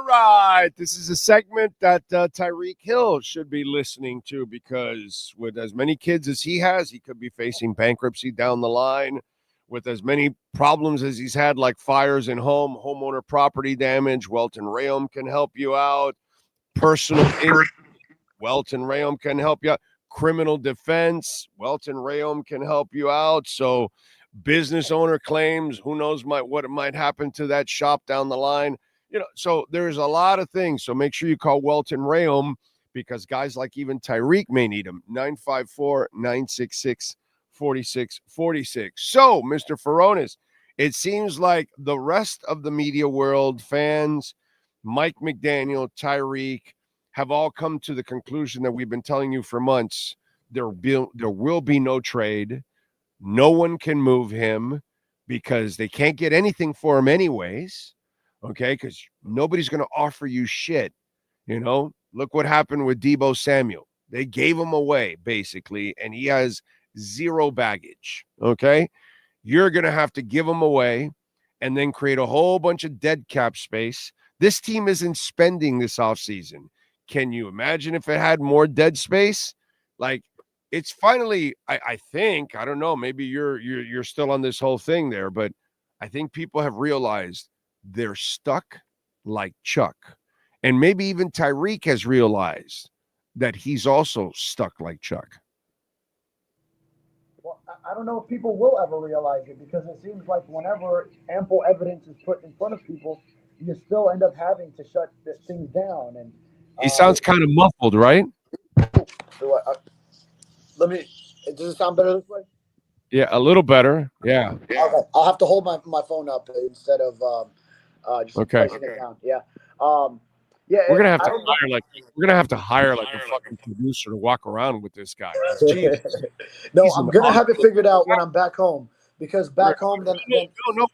right. This is a segment that Tyreek Hill should be listening to because with as many kids as he has, he could be facing bankruptcy down the line. With as many problems as he's had, like fires in homeowner property damage, Welt Rheaume can help you out. Personal injury, Welt Rheaume can help you out. Criminal defense, Welt Rheaume can help you out. So business owner claims, who knows what might happen to that shop down the line. So there's a lot of things. So make sure you call Welt Rheaume because guys like even Tyreek may need them. 954-966-4646. So, Mr. Furones, it seems like the rest of the media world, fans, Mike McDaniel, Tyreek, have all come to the conclusion that we've been telling you for months. There will be no trade. No one can move him because they can't get anything for him anyways. Okay, because nobody's going to offer you shit. Look what happened with Deebo Samuel. They gave him away, basically, and he has zero baggage. Okay, you're going to have to give him away and then create a whole bunch of dead cap space. This team isn't spending this offseason. Can you imagine if it had more dead space? Like, it's finally, I think, I don't know, maybe you're still on this whole thing there, but I think people have realized they're stuck like Chuck. And maybe even Tyreek has realized that he's also stuck like Chuck. Well, I don't know if people will ever realize it because it seems like whenever ample evidence is put in front of people, you still end up having to shut things down. And he sounds kind of muffled, right? Let me. Does it sound better this way? Yeah, a little better. Yeah. Okay. I'll have to hold my phone up instead of just placing it down. Yeah. Yeah. We're gonna have to hire like a fucking producer to walk around with this guy. No, I'm gonna have it figured out when I'm back home because back home then we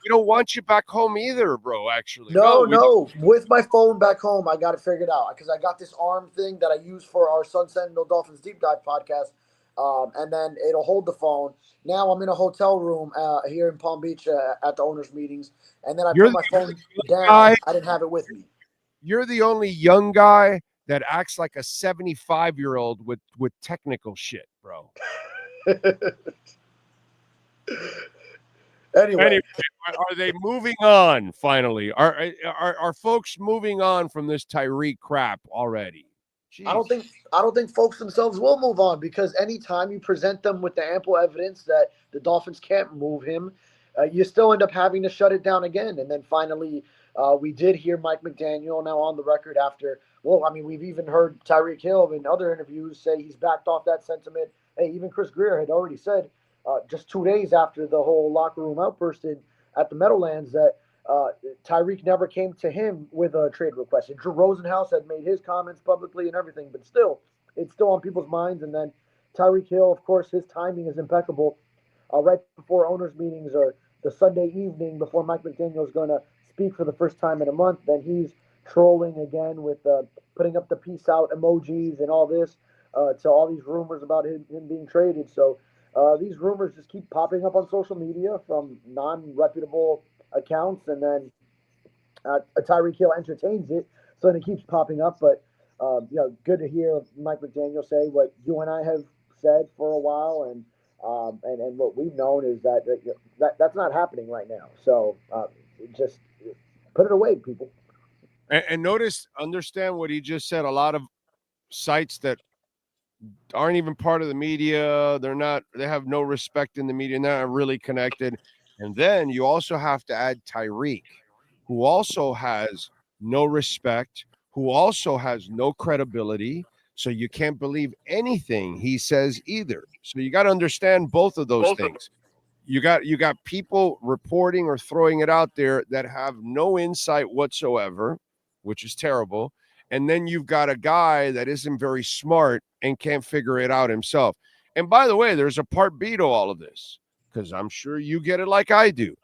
don't want you back home either, bro. Actually, no. With my phone back home, I got it figured out because I got this arm thing that I use for our Sun Sentinel Dolphins Deep Dive podcast. And then it'll hold the phone. Now I'm in a hotel room here in Palm Beach at the owners' meetings, and then I put my phone down. I didn't have it with me. You're the only young guy that acts like a 75-year-old with technical shit, bro. Anyway, are they moving on finally? Are folks moving on from this Tyreek crap already? Jeez. I don't think folks themselves will move on because anytime you present them with the ample evidence that the Dolphins can't move him, you still end up having to shut it down again. And then finally, we did hear Mike McDaniel now on the record after. Well, I mean, we've even heard Tyreek Hill in other interviews say he's backed off that sentiment. Hey, even Chris Greer had already said just 2 days after the whole locker room outburst at the Meadowlands that Tyreek never came to him with a trade request. And Drew Rosenhaus had made his comments publicly and everything, but still, it's still on people's minds. And then Tyreek Hill, of course, his timing is impeccable. Right before owners' meetings or the Sunday evening before Mike McDaniel is going to speak for the first time in a month, then he's trolling again with putting up the peace out emojis and all this to all these rumors about him being traded. So these rumors just keep popping up on social media from non-reputable accounts, and then Tyreek Hill entertains it, so then it keeps popping up. But good to hear Mike McDaniel say what you and I have said for a while, and what we've known is that's not happening right now. So just put it away, people. And understand what he just said. A lot of sites that aren't even part of the media, they have no respect in the media, and they're not really connected. And then you also have to add Tyreek, who also has no respect, who also has no credibility. So you can't believe anything he says either. So you got to understand both of those things. You got people reporting or throwing it out there that have no insight whatsoever, which is terrible. And then you've got a guy that isn't very smart and can't figure it out himself. And by the way, there's a part B to all of this, because I'm sure you get it like I do.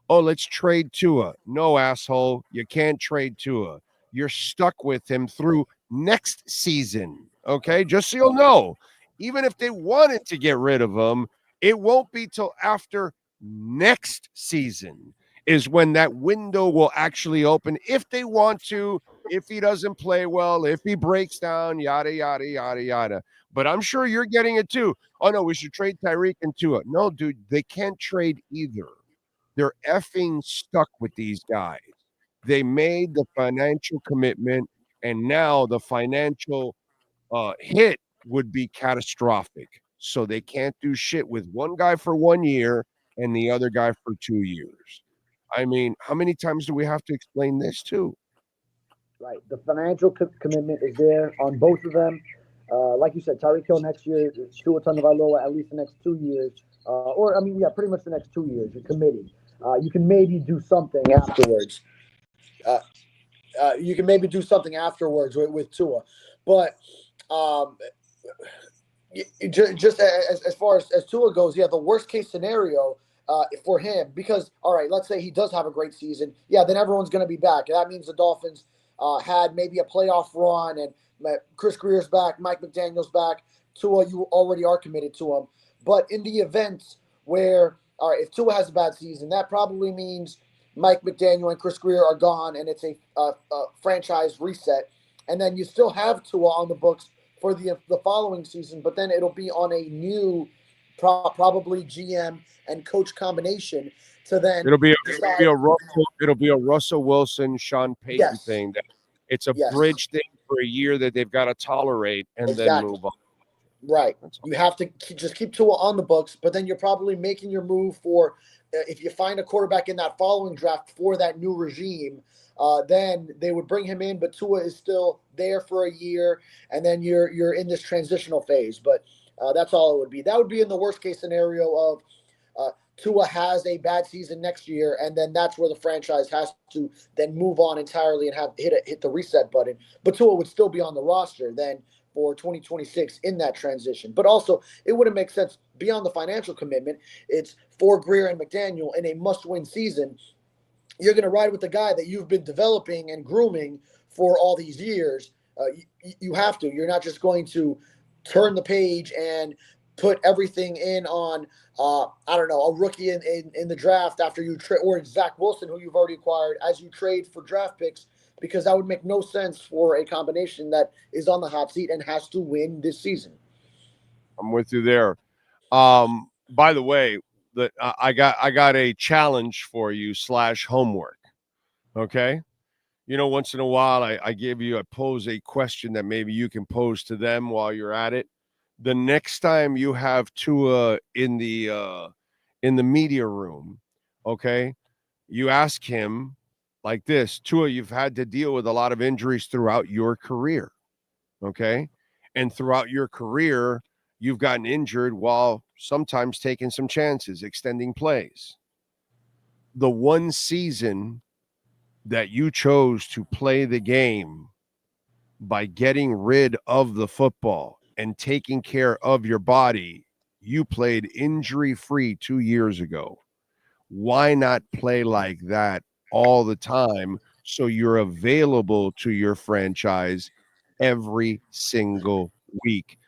Oh, let's trade Tua. No, asshole. You can't trade Tua. You're stuck with him through next season. Okay, just so you'll know, even if they wanted to get rid of him, it won't be till after next season is when that window will actually open if they want to if he doesn't play well, if he breaks down, yada, yada, yada, yada. But I'm sure you're getting it too. Oh, no, we should trade Tyreek and Tua. No, dude, they can't trade either. They're effing stuck with these guys. They made the financial commitment, and now the financial hit would be catastrophic. So they can't do shit with one guy for 1 year and the other guy for 2 years. I mean, how many times do we have to explain this too? Right. The financial commitment is there on both of them. Like you said, Tyreek Hill next year, Tua Tagovailoa at least the next 2 years, or I mean, yeah, pretty much the next 2 years. You're committed. You can maybe do something afterwards. You can maybe do something afterwards with Tua, but um, just as far as Tua goes, yeah, the worst case scenario for him, because all right, let's say he does have a great season, yeah, then everyone's going to be back. That means the Dolphins had maybe a playoff run, and Chris Greer's back, Mike McDaniel's back. Tua, you already are committed to him, but in the event where all right, if Tua has a bad season, that probably means Mike McDaniel and Chris Greer are gone, and it's a franchise reset, and then you still have Tua on the books for the following season, but then it'll be on a new, probably GM and coach combination to then decide. It'll be a Russell Wilson, Sean Payton Yes, thing. That it's a yes, bridge thing for a year that they've got to tolerate and then exactly. move on. Right. You have to just keep Tua on the books, but then you're probably making your move for if you find a quarterback in that following draft for that new regime, then they would bring him in, but Tua is still there for a year, and then you're in this transitional phase. But that's all it would be. That would be in the worst case scenario of Tua has a bad season next year, and then that's where the franchise has to then move on entirely and have hit the reset button. But Tua would still be on the roster then for 2026 in that transition. But also, it wouldn't make sense beyond the financial commitment. It's for Greer and McDaniel in a must-win season. You're going to ride with the guy that you've been developing and grooming for all these years. You have to. You're not just going to turn the page and put everything in on I don't know, a rookie in the draft after you trade, or Zach Wilson, who you've already acquired, as you trade for draft picks, because that would make no sense for a combination that is on the hot seat and has to win this season. I'm with you there. By the way, I got a challenge for you / homework. Okay. You know, once in a while, I pose a question that maybe you can pose to them while you're at it. The next time you have Tua in the media room, okay, you ask him like this: Tua, you've had to deal with a lot of injuries throughout your career, okay, and throughout your career, you've gotten injured while sometimes taking some chances, extending plays. The one season that you chose to play the game by getting rid of the football and taking care of your body, you played injury free 2 years ago. Why not play like that all the time so you're available to your franchise every single week,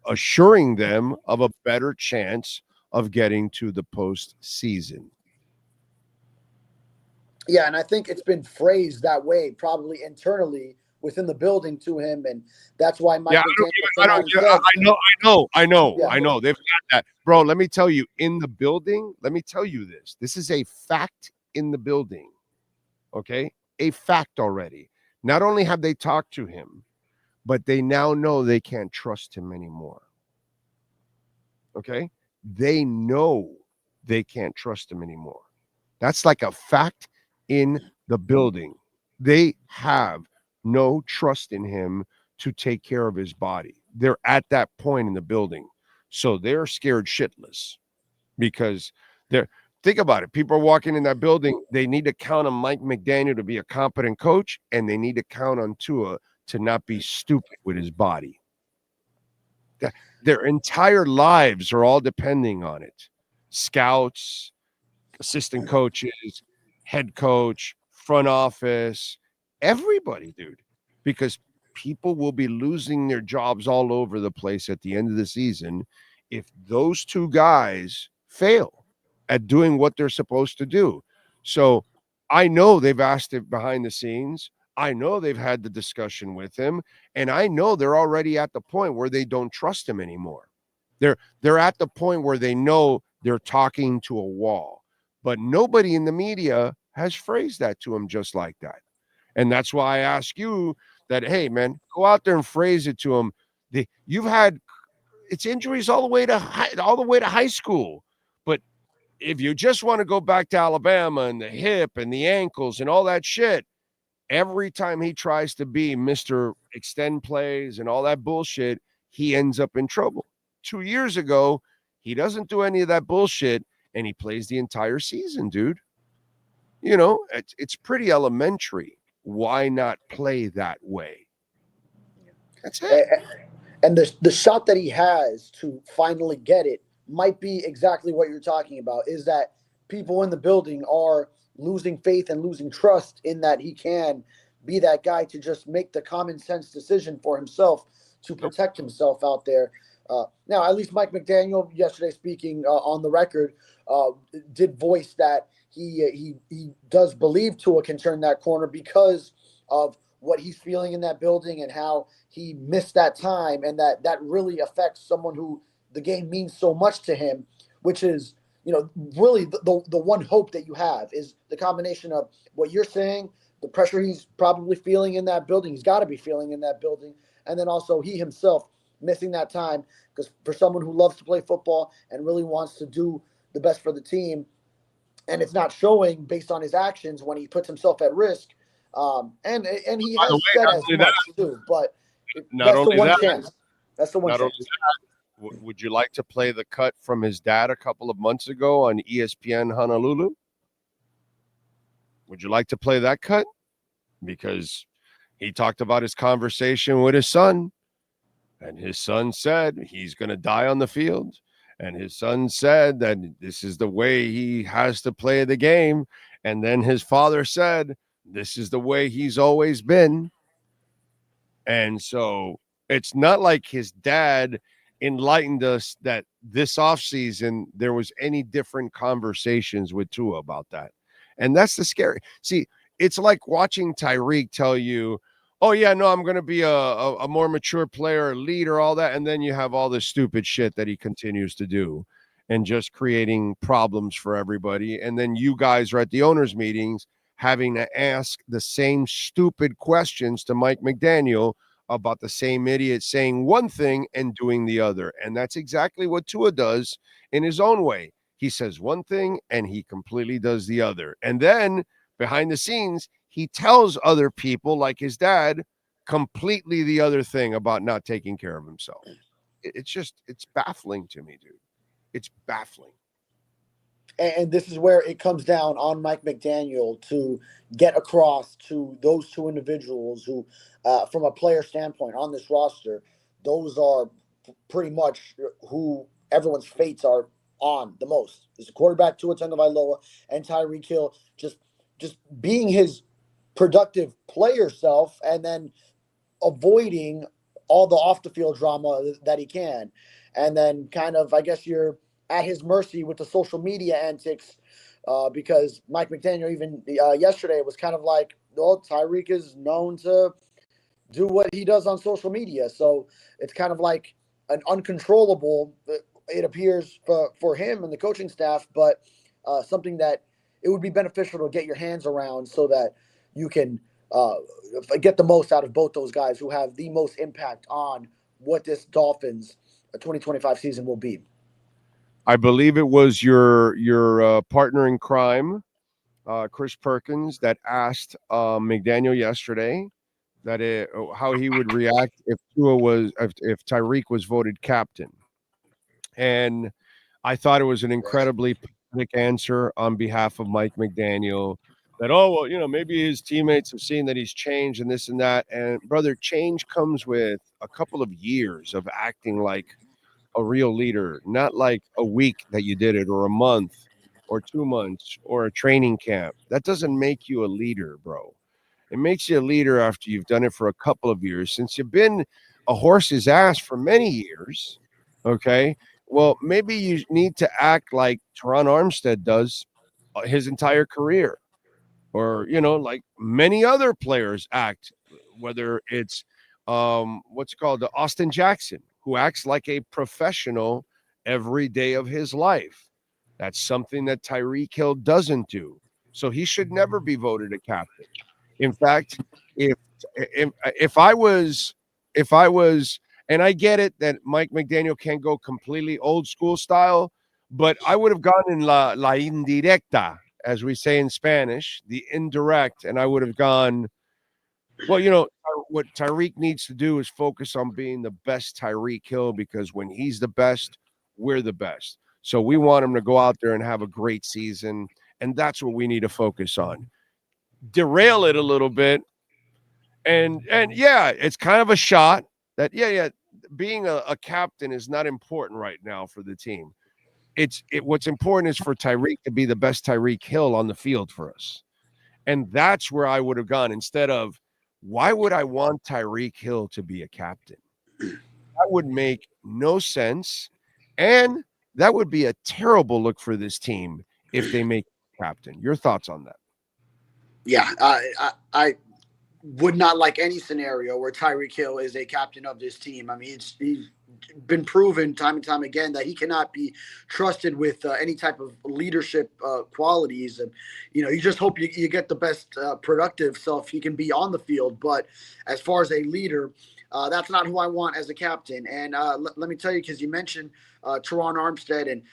assuring them of a better chance of getting to the postseason? Yeah, and I think it's been phrased that way, probably internally within the building to him, and that's why Mike Yeah, McDaniel I came don't. out and said, I know. They've got that, bro. Let me tell you, in the building. Let me tell you this. This is a fact in the building. Okay, a fact already. Not only have they talked to him, but they now know they can't trust him anymore. Okay, they know they can't trust him anymore. That's like a fact in the building. They have no trust in him to take care of his body. They're at that point in the building. So they're scared shitless because they're, think about it. People are walking in that building. They need to count on Mike McDaniel to be a competent coach, and they need to count on Tua to not be stupid with his body. Their entire lives are all depending on it. Scouts, assistant coaches, head coach, front office, everybody, dude, because people will be losing their jobs all over the place at the end of the season if those two guys fail at doing what they're supposed to do. So I know they've asked it behind the scenes. I know they've had the discussion with him, and I know they're already at the point where they don't trust him anymore. They're at the point where they know they're talking to a wall. But nobody in the media has phrased that to him just like that. And that's why I ask you that, hey, man, go out there and phrase it to him. You've had it's injuries all the way to high school. But if you just want to go back to Alabama and the hip and the ankles and all that shit, every time he tries to be Mr. Extend plays and all that bullshit, he ends up in trouble. 2 years ago, he doesn't do any of that bullshit and he plays the entire season, dude. It's pretty elementary. Why not play that way? That's it. And the shot that he has to finally get it might be exactly what you're talking about, is that people in the building are losing faith and losing trust in that he can be that guy to just make the common sense decision for himself to protect himself out there. Now, at least Mike McDaniel, yesterday speaking on the record, did voice that he does believe Tua can turn that corner because of what he's feeling in that building and how he missed that time, and that really affects someone who the game means so much to him, which is, really the one hope that you have is the combination of what you're saying, the pressure he's probably feeling in that building, he's got to be feeling in that building, and then also he himself missing that time, because for someone who loves to play football and really wants to do the best for the team, and it's not showing based on his actions when he puts himself at risk. And he By the has way, said not as only much that, too, but not that's the only one that, chance. That's the one not only chance. that, would you like to play the cut from his dad a couple of months ago on ESPN Honolulu? Would you like to play that cut? Because he talked about his conversation with his son, and his son said he's going to die on the field. And his son said that this is the way he has to play the game. And then his father said, this is the way he's always been. And so it's not like his dad enlightened us that this offseason there was any different conversations with Tua about that. And that's the scary. See, it's like watching Tyreek tell you, oh, yeah, no, I'm going to be a more mature player, a leader, all that. And then you have all this stupid shit that he continues to do and just creating problems for everybody. And then you guys are at the owners' meetings having to ask the same stupid questions to Mike McDaniel about the same idiot saying one thing and doing the other. And that's exactly what Tua does in his own way. He says one thing and he completely does the other. And then behind the scenes, he tells other people, like his dad, completely the other thing about not taking care of himself. It's baffling to me, dude. It's baffling. And this is where it comes down on Mike McDaniel to get across to those two individuals who, from a player standpoint on this roster, those are pretty much who everyone's fates are on the most. Is the quarterback Tua Tagovailoa and Tyreek Hill just being his productive player self, and then avoiding all the off the field drama that he can. And then kind of, I guess you're at his mercy with the social media antics, because Mike McDaniel even yesterday was kind of like, well, Tyreek is known to do what he does on social media. So it's kind of like an uncontrollable, it appears, for him and the coaching staff, but something that it would be beneficial to get your hands around so that you can get the most out of both those guys who have the most impact on what this Dolphins 2025 season will be. I believe it was your partner in crime, Chris Perkins, that asked McDaniel yesterday how he would react if Tyreek was voted captain, and I thought it was an incredibly pathetic answer on behalf of Mike McDaniel. That, oh, well, maybe his teammates have seen that he's changed and this and that. And brother, change comes with a couple of years of acting like a real leader, not like a week that you did it, or a month, or 2 months, or a training camp. That doesn't make you a leader, bro. It makes you a leader after you've done it for a couple of years. Since you've been a horse's ass for many years, okay? Well, maybe you need to act like Teron Armstead does his entire career. or like many other players act, whether it's what's called the Austin Jackson, who acts like a professional every day of his life. That's something that Tyreek Hill doesn't do. So he should never be voted a captain. In fact, if if I was if I was and I get it that Mike McDaniel can't go completely old school style, but I would have gone in la indirecta, as we say in Spanish, the indirect, and I would have gone, well, what Tyreek needs to do is focus on being the best Tyreek Hill, because when he's the best, we're the best. So we want him to go out there and have a great season, and that's what we need to focus on. Derail it a little bit, and yeah, it's kind of a shot that being a captain is not important right now for the team. What's important is for Tyreek to be the best Tyreek Hill on the field for us. And that's where I would have gone, instead of, why would I want Tyreek Hill to be a captain? That would make no sense. And that would be a terrible look for this team if they make captain. Your thoughts on that? Yeah, I would not like any scenario where Tyreek Hill is a captain of this team. I mean, he's been proven time and time again that he cannot be trusted with any type of leadership qualities. And, you just hope you get the best productive self he can be on the field. But as far as a leader, that's not who I want as a captain. And let me tell you, because you mentioned Teron Armstead and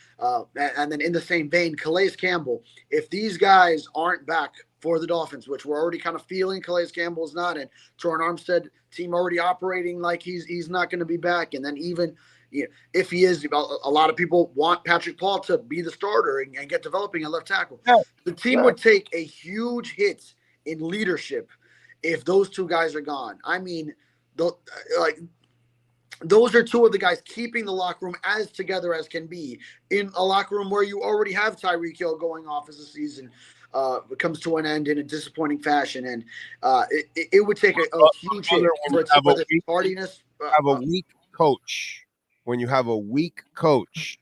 then in the same vein, Calais Campbell. If these guys aren't back for the Dolphins, which we're already kind of feeling Calais Campbell is not, and Teron Armstead team already operating like he's not going to be back. And then even if he is, a lot of people want Patrick Paul to be the starter and get developing at left tackle. Yeah. The team would take a huge hit in leadership if those two guys are gone. I mean, those are two of the guys keeping the locker room as together as can be, in a locker room where you already have Tyreek Hill going off as the season comes to an end in a disappointing fashion. And it would take a huge hit for tardiness. Have a weak coach. When you have a weak coach,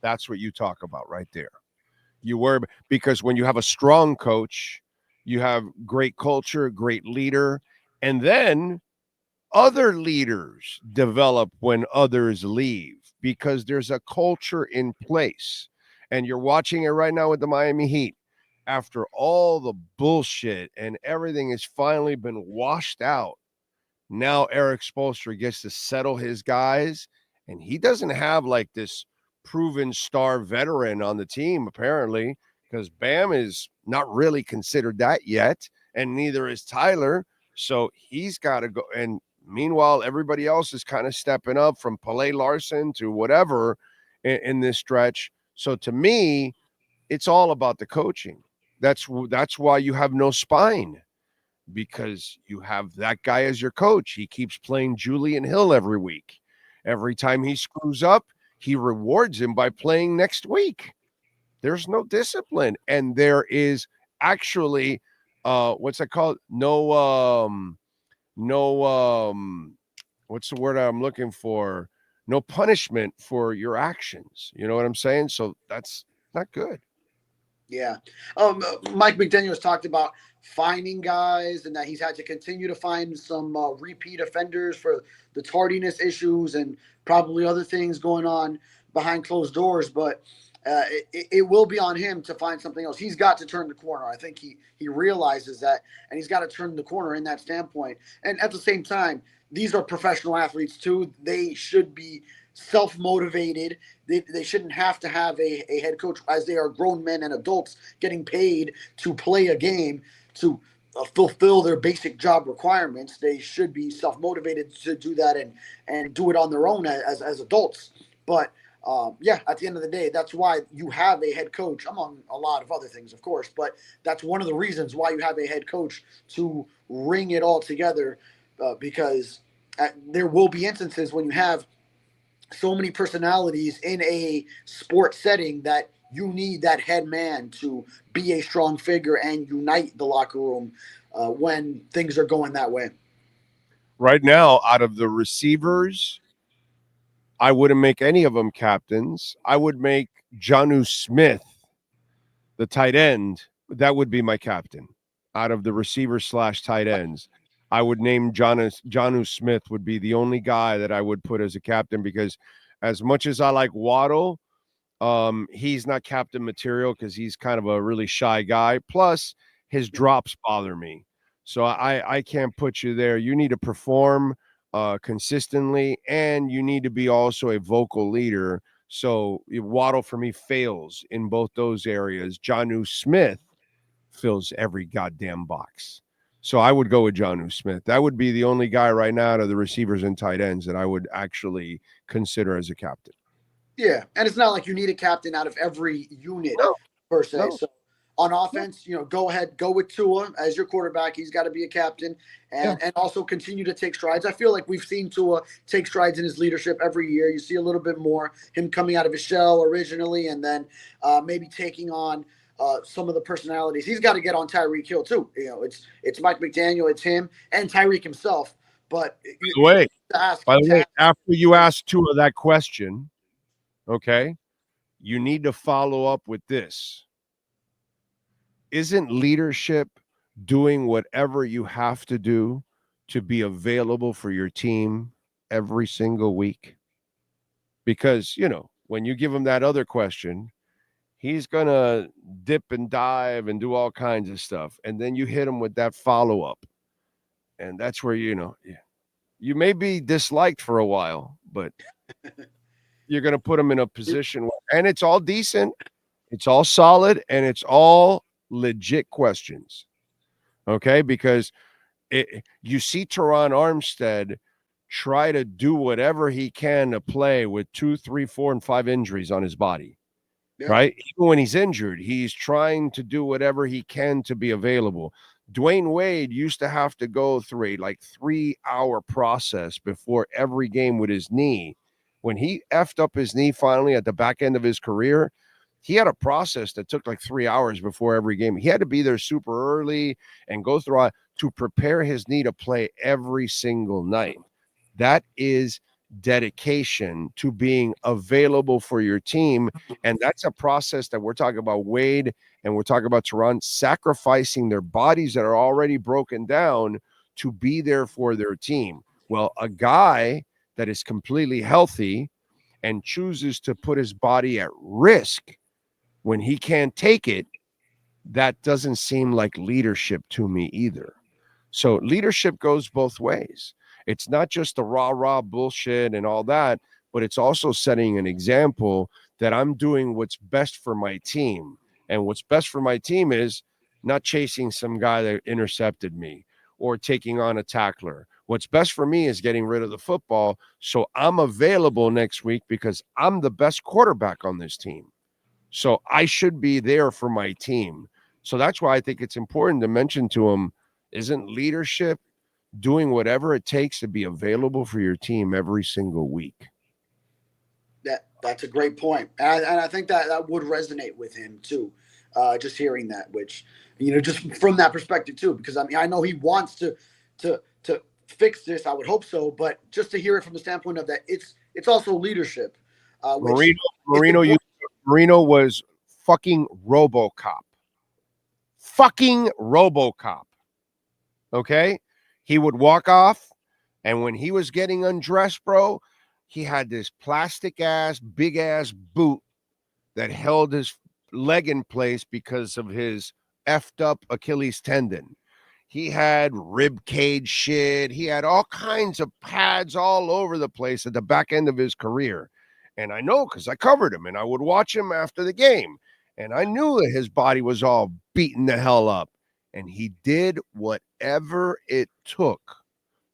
that's what you talk about right there. You worry, because when you have a strong coach, you have great culture, great leader, and then other leaders develop when others leave, because there's a culture in place. And you're watching it right now with the Miami Heat. After all the bullshit and everything has finally been washed out, now Eric Spoelstra gets to settle his guys, and he doesn't have like this proven star veteran on the team, apparently, because Bam is not really considered that yet, and neither is Tyler. So he's got to go. And meanwhile, everybody else is kind of stepping up, from Pallet Larson to whatever in this stretch. So to me, it's all about the coaching. That's why you have no spine, because you have that guy as your coach. He keeps playing Julian Hill every week. Every time he screws up, he rewards him by playing next week. There's no discipline, and there is actually what's that called? No what's the word I'm looking for? No punishment for your actions. You know what I'm saying? So that's not good. Yeah. Mike McDaniel has talked about finding guys and that he's had to continue to find some repeat offenders for the tardiness issues and probably other things going on behind closed doors. But it will be on him to find something else. He's got to turn the corner. I think he realizes that, and he's got to turn the corner in that standpoint. And at the same time, these are professional athletes too. They should be self-motivated. They shouldn't have to have a head coach, as they are grown men and adults getting paid to play a game to fulfill their basic job requirements. They should be self-motivated to do that and do it on their own as adults. But at the end of the day, that's why you have a head coach, among a lot of other things, of course. But that's one of the reasons why you have a head coach, to ring it all together, because there will be instances when you have so many personalities in a sports setting that you need that head man to be a strong figure and unite the locker room when things are going that way. Right now, out of the receivers, I wouldn't make any of them captains. I would make Jonnu Smith the tight end. That would be my captain. out of the receivers slash tight ends, I would name Jonnu Smith would be the only guy that I would put as a captain because as much as I like Waddle, he's not captain material because he's kind of a really shy guy. Plus, his drops bother me. So I can't put you there. You need to perform consistently, and you need to be also a vocal leader. So Waddle for me fails in both those areas. Jonnu Smith fills every goddamn box. So I would go with Jonnu Smith. That would be the only guy right now out of the receivers and tight ends that I would actually consider as a captain. Yeah, and it's not like you need a captain out of every unit No, per se. no. So on offense, go ahead, go with Tua as your quarterback. He's got to be a captain and also continue to take strides. I feel like we've seen Tua take strides in his leadership every year. You see a little bit more him coming out of his shell originally and then maybe taking on some of the personalities. He's got to get on Tyreek Hill too. It's Mike McDaniel, it's him, and Tyreek himself. But By the way, after you ask Tua that question, okay, you need to follow up with this. Isn't leadership doing whatever you have to do to be available for your team every single week? Because, when you give him that other question, he's going to dip and dive and do all kinds of stuff. And then you hit him with that follow up. And that's where, you may be disliked for a while, but you're going to put him in a position and it's all decent, it's all solid, and it's all legit questions. Okay, because you see Teron Armstead try to do whatever he can to play with 2, 3, 4, and 5 injuries on his body. Yeah. Right? Even when he's injured, he's trying to do whatever he can to be available. Dwayne Wade used to have to go through a 3-hour process before every game with his knee. When he effed up his knee finally at the back end of his career, he had a process that took 3 hours before every game. He had to be there super early and go through to prepare his knee to play every single night. That is dedication to being available for your team. And that's a process that we're talking about Wade and we're talking about Teron sacrificing their bodies that are already broken down to be there for their team. Well, a guy that is completely healthy and chooses to put his body at risk when he can't take it, that doesn't seem like leadership to me either. So leadership goes both ways. It's not just the rah bullshit and all that, but it's also setting an example that I'm doing what's best for my team. And what's best for my team is not chasing some guy that intercepted me or taking on a tackler. What's best for me is getting rid of the football so I'm available next week because I'm the best quarterback on this team. So I should be there for my team. So that's why I think it's important to mention to him, isn't leadership doing whatever it takes to be available for your team every single week? That's a great point. And I think that would resonate with him too. Just hearing that, which, just from that perspective too, because I know he wants to fix this. I would hope so, but just to hear it from the standpoint of that, it's also leadership. Marino was fucking RoboCop. Fucking RoboCop. Okay? He would walk off, and when he was getting undressed, bro, he had this plastic ass, big ass boot that held his leg in place because of his effed up Achilles tendon. He had rib cage shit. He had all kinds of pads all over the place at the back end of his career. And I know because I covered him and I would watch him after the game. And I knew that his body was all beaten the hell up. And he did whatever it took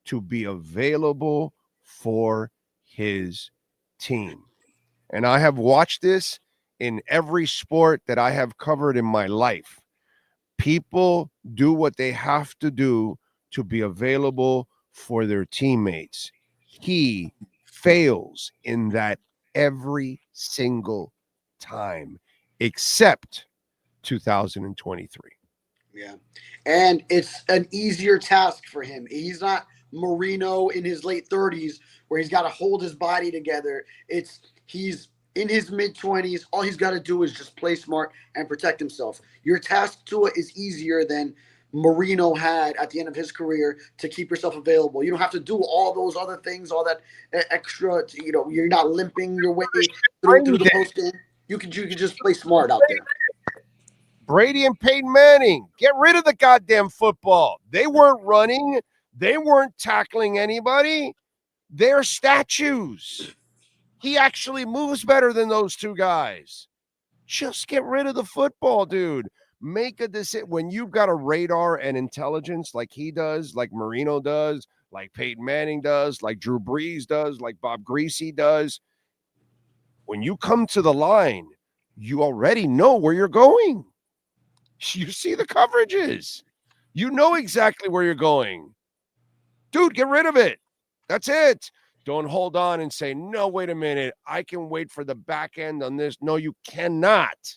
to be available for his team. And I have watched this in every sport that I have covered in my life. People do what they have to do to be available for their teammates. He fails in that every single time, except 2023. Yeah. And it's an easier task for him. He's not Marino in his late 30s where he's got to hold his body together. He's in his mid-20s. All he's got to do is just play smart and protect himself. Your task to it is easier than Marino had at the end of his career to keep yourself available. You don't have to do all those other things, all that extra. You're not limping your way through the post game. You could just play smart out there. Brady and Peyton Manning, get rid of the goddamn football. They weren't running. They weren't tackling anybody. They're statues. He actually moves better than those two guys. Just get rid of the football, dude. Make a decision. When you've got a radar and intelligence like he does, like Marino does, like Peyton Manning does, like Drew Brees does, like Bob Greasy does, when you come to the line, you already know where you're going. You see the coverages. You know exactly where you're going. Dude, get rid of it. That's it. Don't hold on and say, no, wait a minute. I can wait for the back end on this. No, you cannot.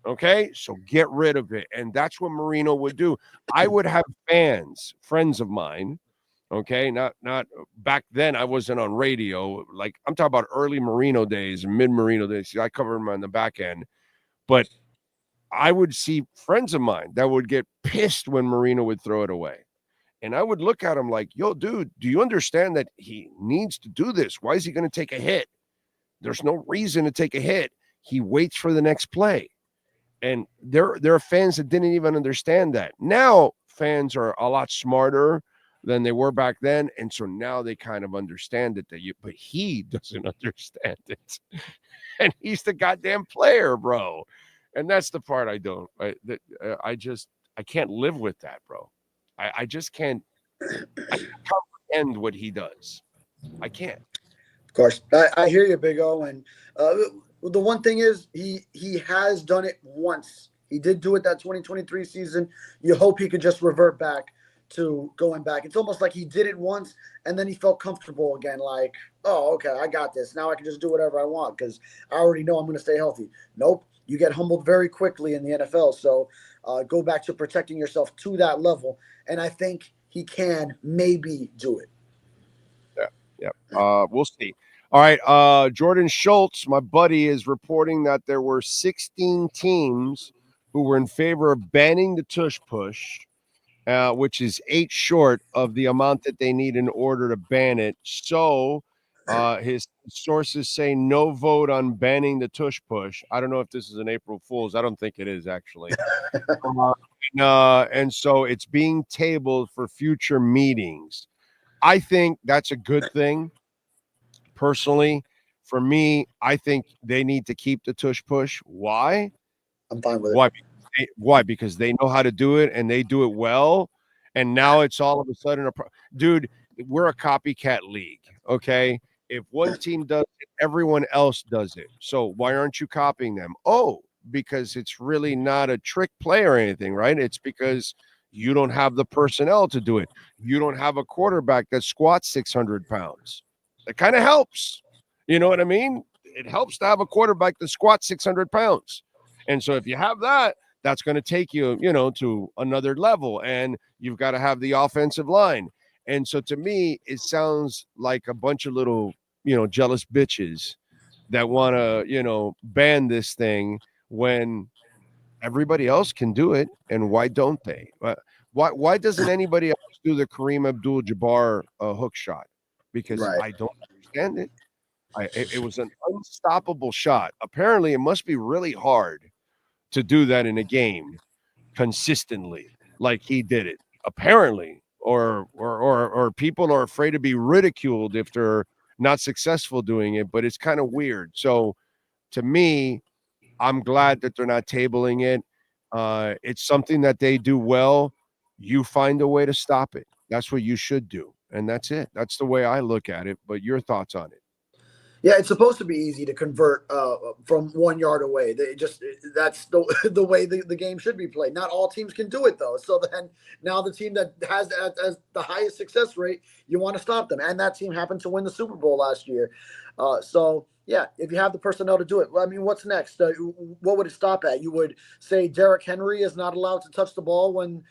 Okay? So get rid of it. And that's what Marino would do. I would have fans, friends of mine, okay? Not back then I wasn't on radio. Like I'm talking about early Marino days, mid-Marino days. I covered him on the back end. But I would see friends of mine that would get pissed when Marino would throw it away. And I would look at him like, yo, dude, do you understand that he needs to do this? Why is he going to take a hit? There's no reason to take a hit. He waits for the next play. And there are fans that didn't even understand that. Now fans are a lot smarter than they were back then. And so now they kind of understand it, but he doesn't understand it. And he's the goddamn player, bro. And that's the part I don't. I can't live with that, bro. I just can't comprehend what he does. I can't. Of course, I hear you, Big O. And the one thing is, he has done it once. He did do it that 2023 season. You hope he could just revert back to going back. It's almost like he did it once, and then he felt comfortable again. Like, oh, okay, I got this. Now I can just do whatever I want because I already know I'm going to stay healthy. Nope. You get humbled very quickly in the NFL. So go back to protecting yourself to that level. And I think he can maybe do it. Yeah. We'll see. All right. Jordan Schultz, my buddy, is reporting that there were 16 teams who were in favor of banning the tush push, which is 8 short of the amount that they need in order to ban it. So his sources say no vote on banning the tush push. I don't know if this is an April Fool's. I don't think it is, actually. And so it's being tabled for future meetings. I think that's a good thing. Personally, for me, I think they need to keep the tush push. Why? I'm fine with it. Why? Because they know how to do it and they do it well. And now it's all of a sudden dude, we're a copycat league. Okay. If one team does it, everyone else does it. So why aren't you copying them? Oh, because it's really not a trick play or anything, right? It's because you don't have the personnel to do it. You don't have a quarterback that squats 600 pounds. That kind of helps. You know what I mean? It helps to have a quarterback that squats 600 pounds. And so if you have that, that's going to take you, to another level. And you've got to have the offensive line. And so to me, it sounds like a bunch of little, jealous bitches that want to, ban this thing when everybody else can do it. And why don't they? Why doesn't anybody else do the Kareem Abdul-Jabbar hook shot? Because Right. I don't understand it. It was an unstoppable shot. Apparently, it must be really hard to do that in a game consistently, like he did it. Apparently, or people are afraid to be ridiculed if they're not successful doing it. But it's kind of weird. So, to me, I'm glad that they're not tabling it. It's something that they do well. You find a way to stop it. That's what you should do. And that's it. That's the way I look at it. But your thoughts on it? Yeah, it's supposed to be easy to convert from 1 yard away. That's the way the game should be played. Not all teams can do it though. So then now the team that has as the highest success rate, you want to stop them. And that team happened to win the Super Bowl last year. So yeah, if you have the personnel to do it, well, I mean, what's next? What would it stop at? You would say Derrick Henry is not allowed to touch the ball when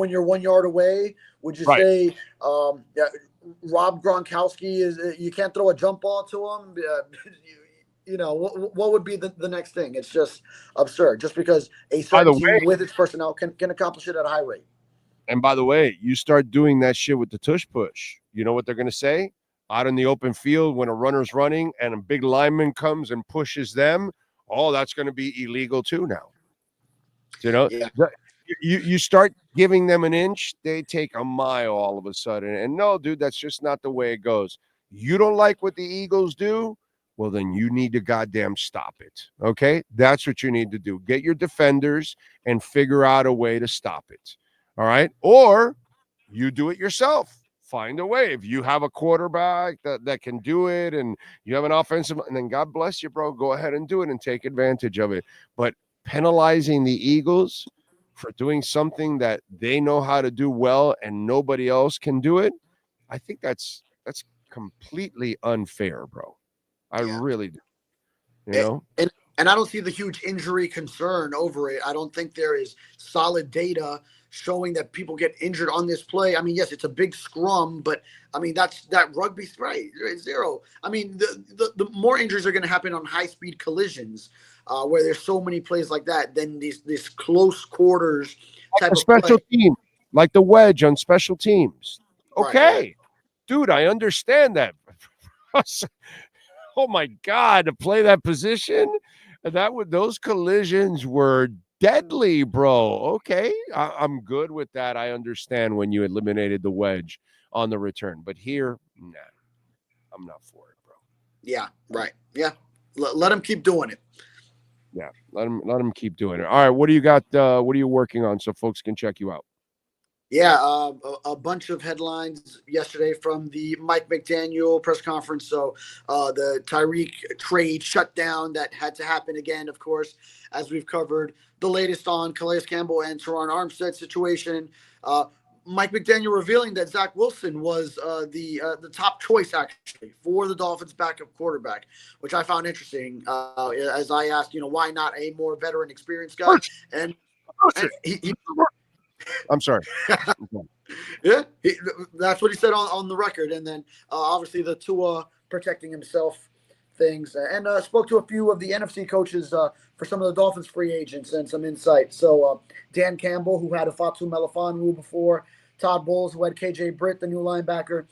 you're 1 yard away. Would you say Rob Gronkowski you can't throw a jump ball to him? what would be the next thing? It's just absurd. Just because a By the certain way, team with its personnel can accomplish it at a high rate. and by the way, you start doing that shit with the tush push. You know what they're going to say? Out in the open field when a runner's running and a big lineman comes and pushes them, oh, that's going to be illegal too now. You know, Yeah. you start giving them an inch, they take a mile all of a sudden. And no, dude, that's just not the way it goes. You don't like what the Eagles do? Well, then you need to goddamn stop it. Okay? That's what you need to do. Get your defenders and figure out a way to stop it. All right? Or you do it yourself. Find a way. If you have a quarterback that can do it and you have an offensive, and then God bless you, bro, go ahead and do it and take advantage of it. But penalizing the Eagles for doing something that they know how to do well and nobody else can do it, I think that's completely unfair, bro. I Yeah. really do. You It, know? and I don't see the huge injury concern over it. I don't think there is solid data showing that people get injured on this play. I mean, yes, it's a big scrum, but I mean that's that rugby spray zero. I mean, the more injuries are going to happen on high speed collisions, where there's so many plays like that than these close quarters Like type a of play. special team, like the wedge on special teams. Right, right. Okay. Dude, I understand that. Oh my God, to play that position, those collisions were deadly, bro. Okay, I'm good with that. I understand when you eliminated the wedge on the return, but here, nah, I'm not for it, bro. Yeah, right. Yeah, let them keep doing it. Yeah, let him keep doing it. All right, what do you got? What are you working on so folks can check you out? Yeah, a bunch of headlines yesterday from the Mike McDaniel press conference. So the Tyreek trade shutdown that had to happen again, of course, as we've covered. The latest on Calais Campbell and Teron Armstead situation. Mike McDaniel revealing that Zach Wilson was the top choice actually for the Dolphins' backup quarterback, which I found interesting. As I asked, why not a more veteran, experienced guy? And he I'm sorry. yeah, that's what he said on the record. And then obviously the Tua protecting himself things, and spoke to a few of the NFC coaches for some of the Dolphins free agents and some insight. So Dan Campbell, who had a Fatu Melifonwu before, Todd Bowles, who had KJ Britt, the new linebacker,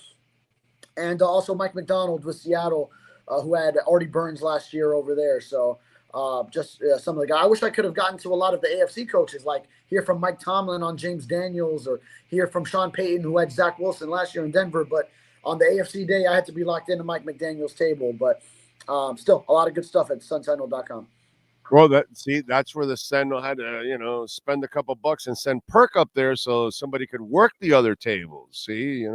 and also Mike McDonald with Seattle, who had Artie Burns last year over there. So just some of the guys. I wish I could have gotten to a lot of the AFC coaches, like hear from Mike Tomlin on James Daniels, or hear from Sean Payton, who had Zach Wilson last year in Denver. But on the AFC day, I had to be locked into Mike McDaniel's table. But still, a lot of good stuff at sunsentinel.com. Well, that's where the Sentinel had to, spend a couple bucks and send Perk up there so somebody could work the other tables. See,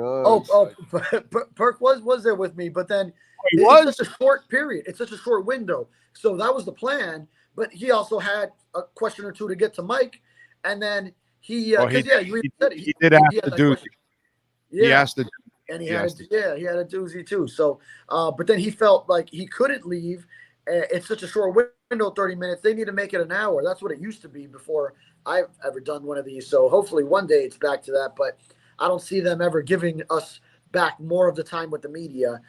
Perk was there with me, but then he it's was. such a short period. It's such a short window. So that was the plan. But he also had a question or two to get to Mike, and then he did ask the dude. Yeah, he asked the. and he had a doozy too. So, but then he felt like he couldn't leave. It's such a short window, 30 minutes. They need to make it an hour. That's what it used to be before I've ever done one of these. So hopefully one day it's back to that. But I don't see them ever giving us back more of the time with the media.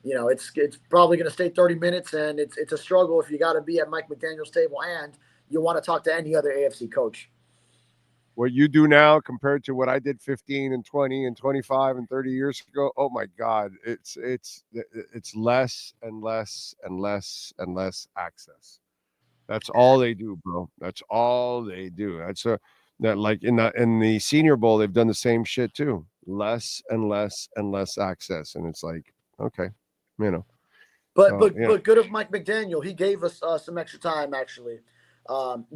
It's probably going to stay 30 minutes, and it's a struggle if you got to be at Mike McDaniel's table and you want to talk to any other AFC coach. What you do now compared to what I did 15 and 20 and 25 and 30 years ago, oh my God, it's less and less and less and less access. That's all they do, bro. That's all they do. That like in the Senior Bowl, they've done the same shit too. Less and less and less access, and it's like, okay, you know. But good of Mike McDaniel. He gave us some extra time actually,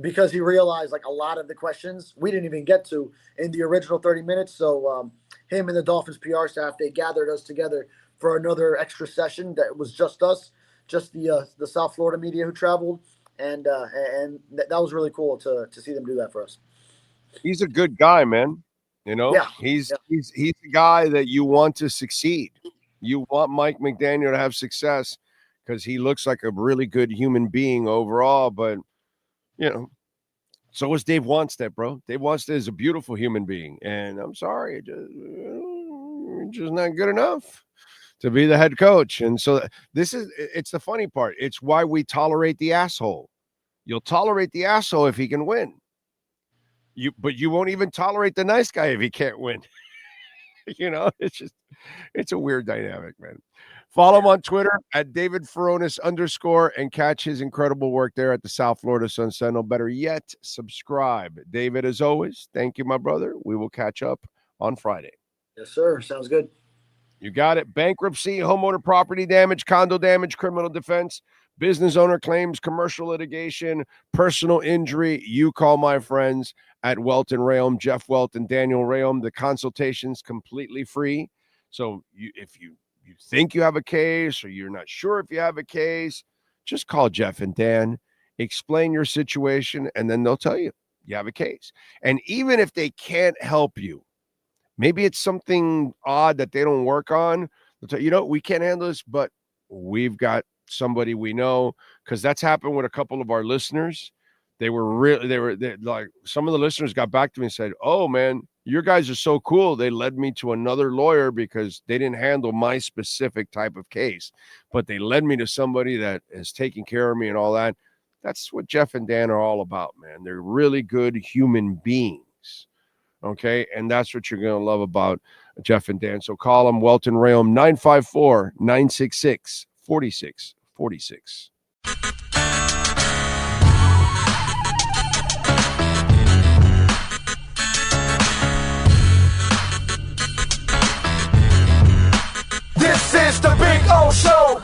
because he realized like a lot of the questions we didn't even get to in the original 30 minutes. So him and the Dolphins PR staff, they gathered us together for another extra session that was just us, just the South Florida media who traveled, and that was really cool to see them do that for us. He's a good guy, man. Yeah, he's the guy that you want to succeed. You want Mike McDaniel to have success because he looks like a really good human being overall. But so is Dave Wanstead, bro. Dave Wanstead is a beautiful human being, and I'm sorry, just not good enough. to be the head coach. And so it's the funny part. It's why we tolerate the asshole. You'll tolerate the asshole if he can win. But you won't even tolerate the nice guy if he can't win. It's a weird dynamic, man. Follow him on Twitter at David Furones _ and catch his incredible work there at the South Florida Sun Sentinel. Better yet, subscribe. David, as always, thank you, my brother. We will catch up on Friday. Yes, sir. Sounds good. You got it. Bankruptcy, homeowner property damage, condo damage, criminal defense, business owner claims, commercial litigation, personal injury. You call my friends at Welt Rheaume, Jeff Welt and Daniel Rheaume. The consultation's completely free. So if you think you have a case or you're not sure if you have a case, just call Jeff and Dan, explain your situation, and then they'll tell you you have a case. And even if they can't help you, maybe it's something odd that they don't work on, they'll tell you, we can't handle this, but we've got somebody we know, because that's happened with a couple of our listeners. They like, some of the listeners got back to me and said, oh man, your guys are so cool. They led me to another lawyer because they didn't handle my specific type of case, but they led me to somebody that is taking care of me and all that. That's what Jeff and Dan are all about, man. They're really good human beings. Okay. And that's what you're going to love about Jeff and Dan. So call them Welt Rheaume 954-966-4646. This is the Big O Show.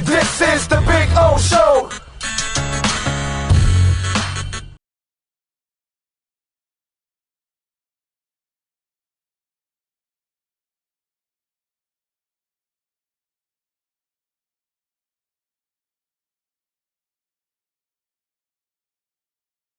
This is the Big O Show.